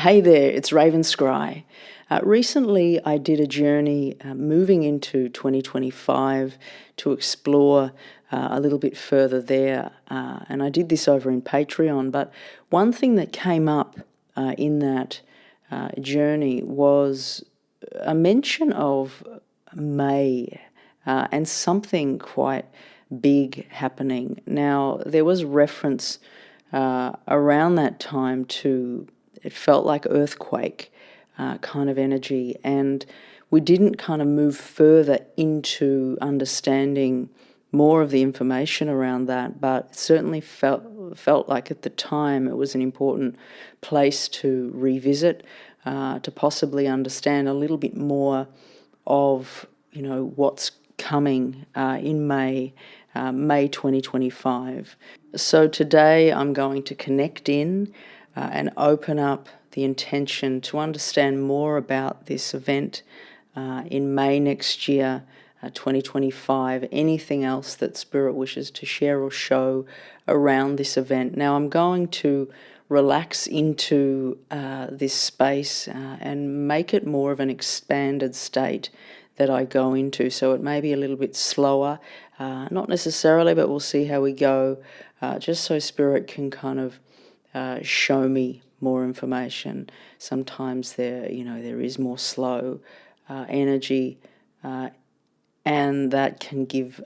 Hey there, it's Raven Scry. Recently I did a journey moving into 2025 to explore a little bit further there, and I did this over in Patreon, but one thing that came up in that journey was a mention of May and something quite big happening. Now, there was reference around that time to, it felt like earthquake kind of energy, and we didn't kind of move further into understanding more of the information around that, but it certainly felt like at the time it was an important place to revisit, to possibly understand a little bit more of, what's coming in May 2025. So today I'm going to connect in and open up the intention to understand more about this event in May next year, 2025, anything else that Spirit wishes to share or show around this event. Now I'm going to relax into this space and make it more of an expanded state that I go into, so it may be a little bit slower, not necessarily, but we'll see how we go, just so Spirit can kind of show me more information. Sometimes there is more slow energy, and that can give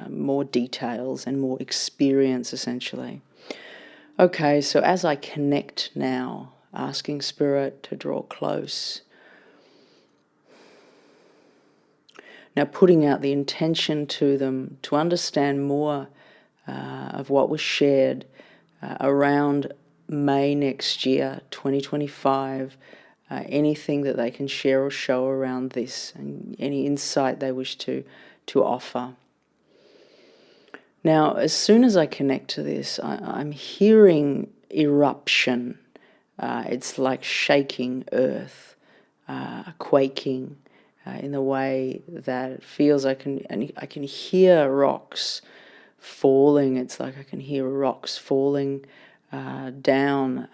more details and more experience, essentially. Okay, so as I connect now, asking Spirit to draw close, now putting out the intention to them to understand more of what was shared around May next year, 2025, anything that they can share or show around this, and any insight they wish to offer. Now, as soon as I connect to this, I'm hearing eruption. It's like shaking earth, quaking, in the way that it feels. I can hear rocks falling. It's like I can hear rocks falling down.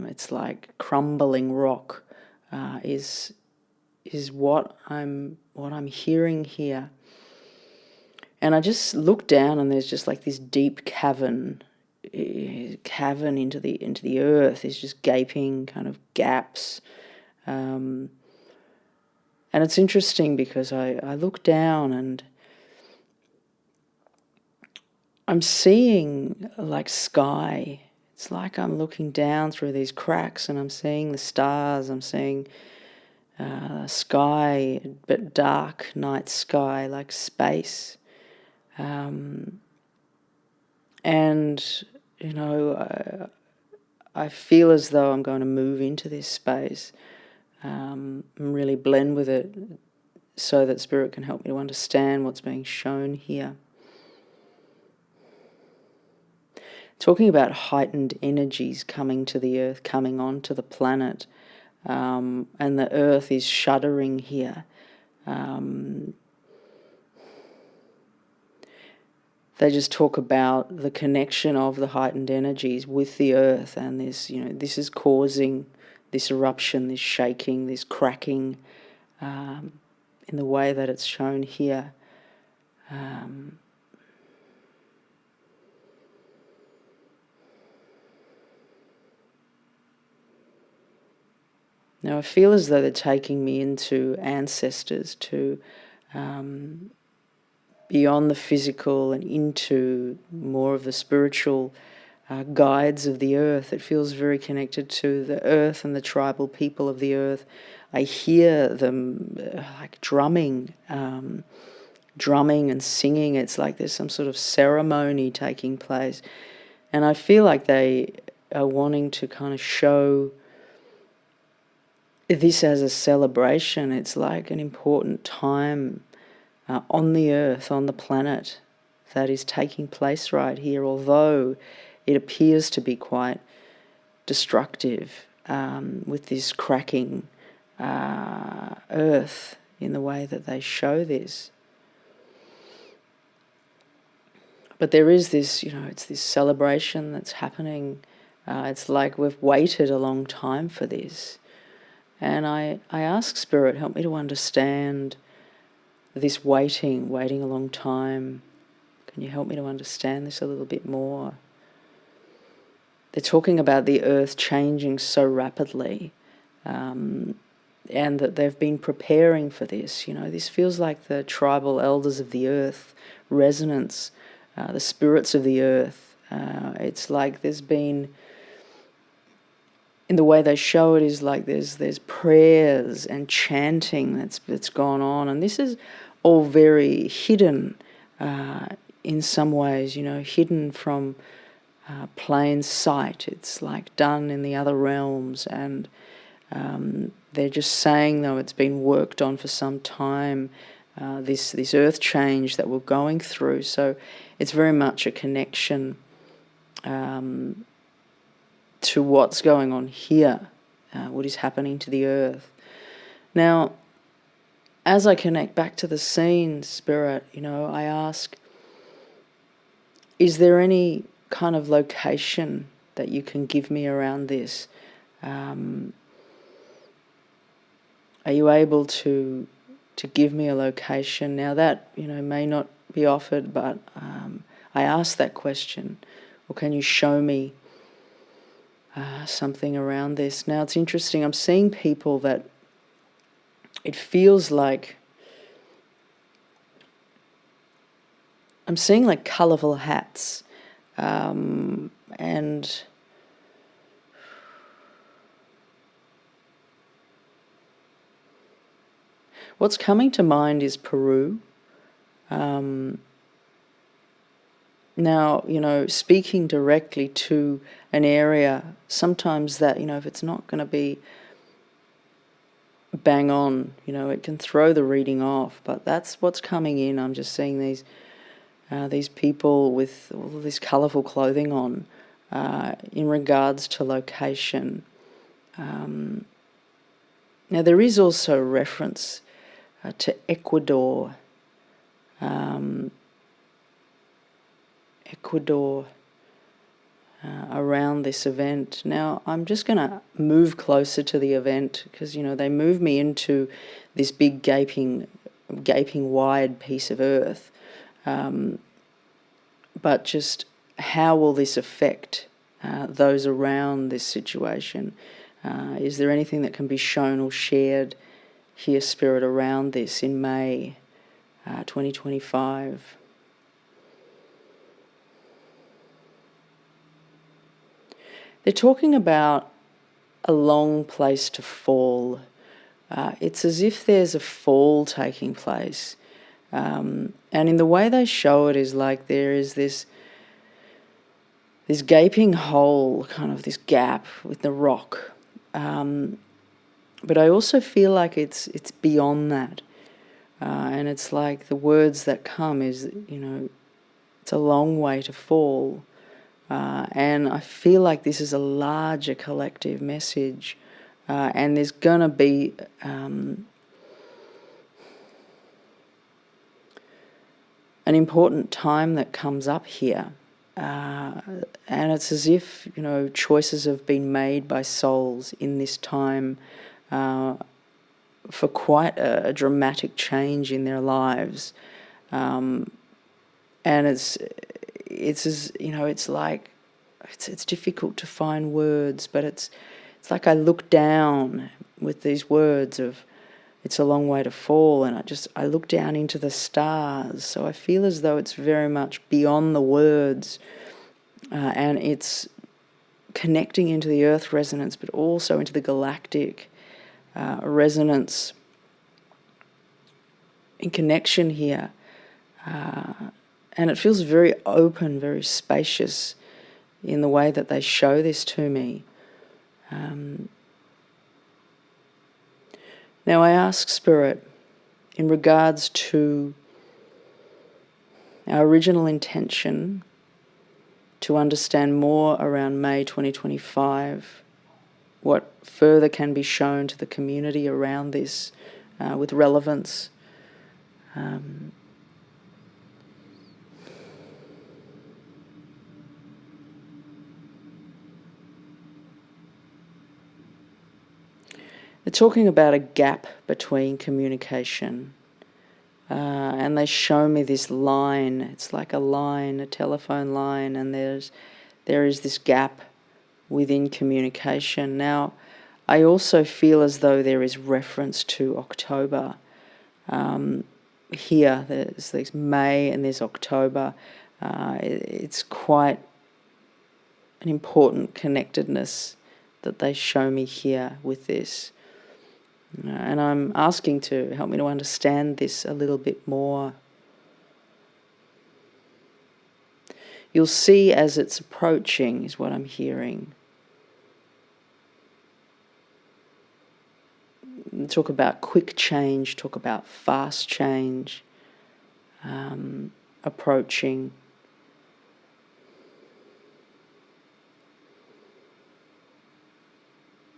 It's like crumbling rock is what I'm hearing here. And I just look down, and there's just like this deep cavern into the earth. There's just gaping kind of gaps. And it's interesting because I look down and I'm seeing like sky. It's like I'm looking down through these cracks and I'm seeing the stars. I'm seeing sky, but dark night sky, like space. And, I feel as though I'm going to move into this space. And really blend with it so that Spirit can help me to understand what's being shown here. Talking about heightened energies coming to the earth, coming onto the planet, and the earth is shuddering here. They just talk about the connection of the heightened energies with the earth, and this is causing this eruption, this shaking, this cracking, in the way that it's shown here. Now I feel as though they're taking me into ancestors, to beyond the physical and into more of the spiritual guides of the earth. It feels very connected to the earth and the tribal people of the earth. I hear them like drumming and singing. It's like there's some sort of ceremony taking place. And I feel like they are wanting to kind of show this as a celebration. It's like an important time on the earth, on the planet, that is taking place right here, although it appears to be quite destructive, with this cracking earth in the way that they show this. But there is this, it's this celebration that's happening. It's like we've waited a long time for this. And I ask Spirit, help me to understand this waiting a long time. Can you help me to understand this a little bit more? They're talking about the earth changing so rapidly, and that they've been preparing for this. This feels like the tribal elders of the earth resonance, the spirits of the earth. It's like there's been, in the way they show it, is like there's prayers and chanting that's gone on, and this is all very hidden in some ways, hidden from plain sight. It's like done in the other realms, and they're just saying, though, it's been worked on for some time, this earth change that we're going through. So it's very much a connection to what's going on here, what is happening to the earth. Now, as I connect back to the scene, Spirit, I ask, is there any kind of location that you can give me around this? Are you able to give me a location? Now that, may not be offered, but I ask that question. Or can you show me something around this? Now it's interesting, I'm seeing people that it feels like, I'm seeing like colourful hats, and what's coming to mind is Peru. Now, speaking directly to an area, sometimes that, if it's not going to be bang on, it can throw the reading off, but that's what's coming in. I'm just seeing these people with all this colourful clothing on in regards to location. Now, there is also reference to Ecuador. Around this event. Now, I'm just going to move closer to the event because, they move me into this big gaping wide piece of earth. But just how will this affect those around this situation? Is there anything that can be shown or shared here, Spirit, around this in May 2025? They're talking about a long place to fall. It's as if there's a fall taking place. And in the way they show it is like there is this gaping hole, kind of this gap with the rock. But I also feel like it's beyond that. And it's like the words that come is, it's a long way to fall. And I feel like this is a larger collective message, and there's going to be an important time that comes up here, and it's as if, choices have been made by souls in this time for quite a dramatic change in their lives, and it's as, it's like it's difficult to find words, but it's like I look down with these words of it's a long way to fall, and I look down into the stars, so I feel as though it's very much beyond the words, and it's connecting into the earth resonance, but also into the galactic resonance in connection here. And it feels very open, very spacious in the way that they show this to me. Now I ask Spirit, in regards to our original intention to understand more around May 2025, what further can be shown to the community around this with relevance. They're talking about a gap between communication. And they show me this line. It's like a line, a telephone line, and there is this gap within communication. Now, I also feel as though there is reference to October. Here, there's May and there's October. It's quite an important connectedness that they show me here with this. And I'm asking to help me to understand this a little bit more. You'll see as it's approaching is what I'm hearing. Talk about quick change, talk about fast change, approaching.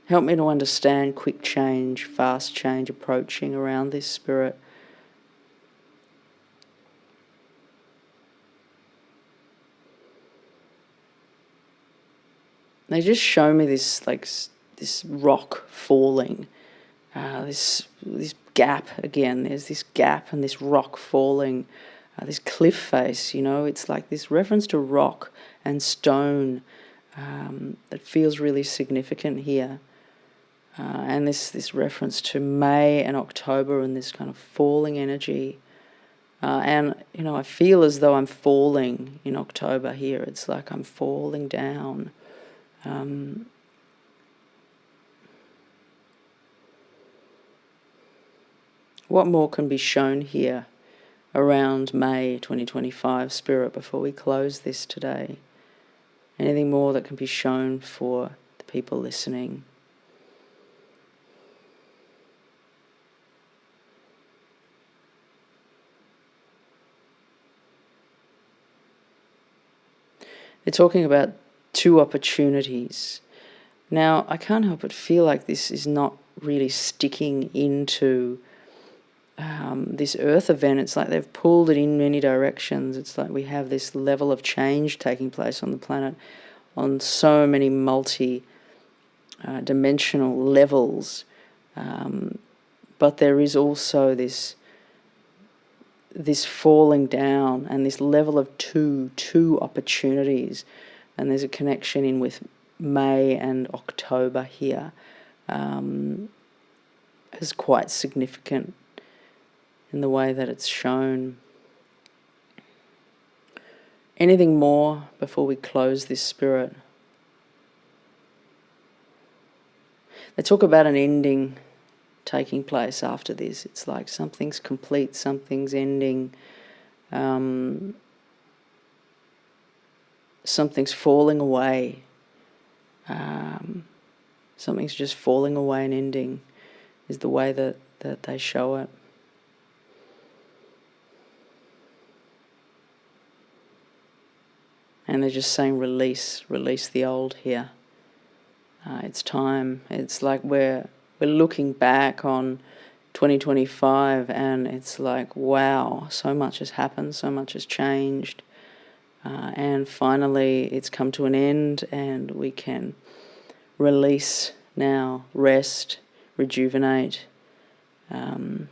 Help me to understand quick change, fast change, approaching around this, Spirit. They just show me this, like this rock falling, this gap again. There's this gap and this rock falling, this cliff face. It's like this reference to rock and stone that feels really significant here. And this reference to May and October and this kind of falling energy. And I feel as though I'm falling in October here. It's like I'm falling down. What more can be shown here around May 2025, Spirit, before we close this today? Anything more that can be shown for the people listening? They're talking about two opportunities. Now, I can't help but feel like this is not really sticking into this Earth event. It's like they've pulled it in many directions. It's like we have this level of change taking place on the planet on so many multi-dimensional levels. But there is also this falling down and this level of two opportunities, and there's a connection in with May and October here is quite significant in the way that it's shown. Anything more before we close this, Spirit? They talk about an ending taking place after this. It's like something's complete, something's ending, something's falling away, something's just falling away and ending is the way that they show it. And they're just saying release the old here. It's time. It's like we're looking back on 2025 and it's like, wow, so much has happened, so much has changed. And finally it's come to an end and we can release now, rest, rejuvenate. And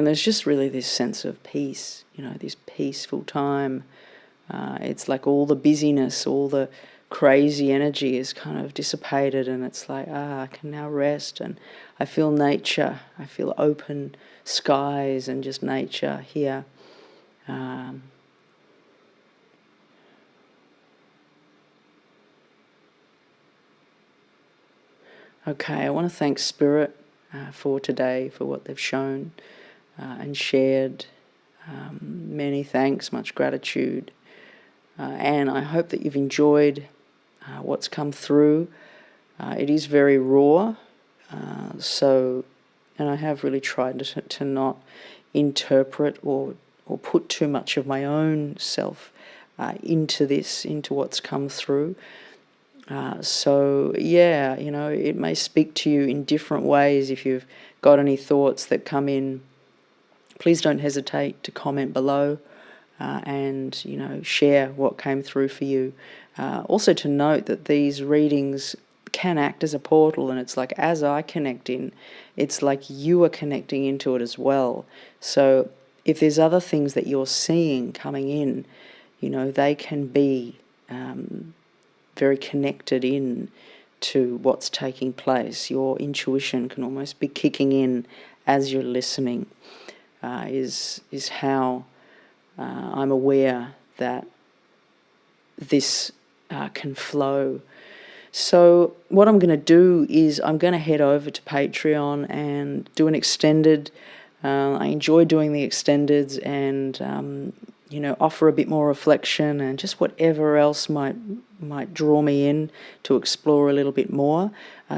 there's just really this sense of peace, this peaceful time. It's like all the busyness, all the crazy energy is kind of dissipated, and it's like, I can now rest, and I feel nature. I feel open skies and just nature here. Okay, I want to thank Spirit for today, for what they've shown and shared. Many thanks, much gratitude. And I hope that you've enjoyed what's come through. It is very raw, and I have really tried to not interpret or put too much of my own self into what's come through. It may speak to you in different ways. If you've got any thoughts that come in, please don't hesitate to comment below. and, you know, share what came through for you. Also to note that these readings can act as a portal, and it's like as I connect in, it's like you are connecting into it as well. So if there's other things that you're seeing coming in, you know, they can be very connected in to what's taking place. Your intuition can almost be kicking in as you're listening, is how I'm aware that this can flow. So what I'm going to do is I'm going to head over to Patreon and do an extended. I enjoy doing the extendeds, and you know, offer a bit more reflection and just whatever else might draw me in to explore a little bit more.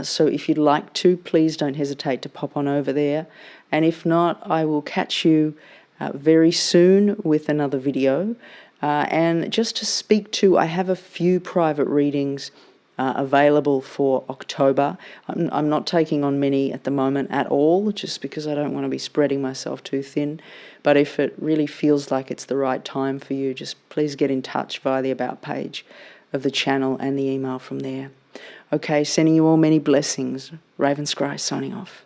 So if you'd like to, please don't hesitate to pop on over there. And if not, I will catch you very soon with another video. And just to speak to, I have a few private readings available for October. I'm not taking on many at the moment at all, just because I don't want to be spreading myself too thin. But if it really feels like it's the right time for you, just please get in touch via the About page of the channel and the email from there. Okay, sending you all many blessings. Raven Scry signing off.